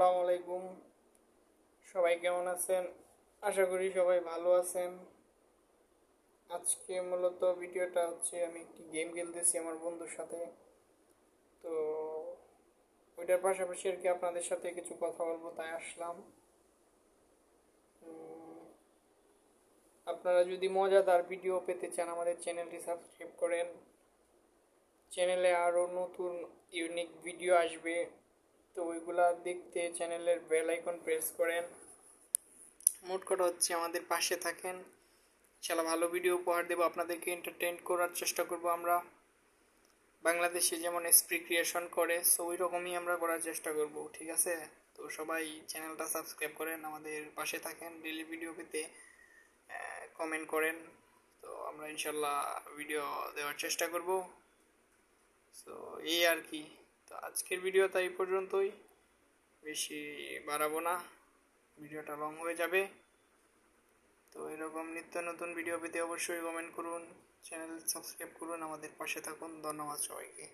আসসালামু আলাইকুম। সবাই কেমন আছেন? আশা করি সবাই ভালো আছেন। আজকে মূলত ভিডিওটা হচ্ছে আমি একটি গেম খেলতেছি আমার বন্ধুর সাথে। তো ওইটার পাশাপাশি আর কি আপনাদের সাথে কিছু কথা বলবো তাই আসলাম। আপনারা যদি মজাদার ভিডিও পেতে চান আমাদের চ্যানেলটি সাবস্ক্রাইব করেন। চ্যানেলে আরও নতুন ইউনিক ভিডিও আসবে, তো ওইগুলা দেখতে চ্যানেলের বেল আইকন প্রেস করেন। মোট কথা হচ্ছে আমাদের পাশে থাকেন। ইনশাল্লাহ ভালো ভিডিও উপহার দেবো, আপনাদেরকে এন্টারটেইন করার চেষ্টা করব আমরা। বাংলাদেশে যেমন এসপ্রি ক্রিয়েশন করে সো ওই রকমই আমরা করার চেষ্টা করব, ঠিক আছে? তো সবাই চ্যানেলটা সাবস্ক্রাইব করেন, আমাদের পাশে থাকেন, ডেইলি ভিডিও পেতে কমেন্ট করেন। তো আমরা ইনশাল্লাহ ভিডিও দেওয়ার চেষ্টা করব। সো এই আর কি। তো আজকের ভিডিও তাই পর্যন্তই, বেশি বাড়াবো না, ভিডিওটা লং হয়ে যাবে। তো এরকম নিত্য নতুন ভিডিও পেতে অবশ্যই কমেন্ট করুন, চ্যানেল সাবস্ক্রাইব করুন, আমাদের পাশে থাকুন। ধন্যবাদ সবাইকে।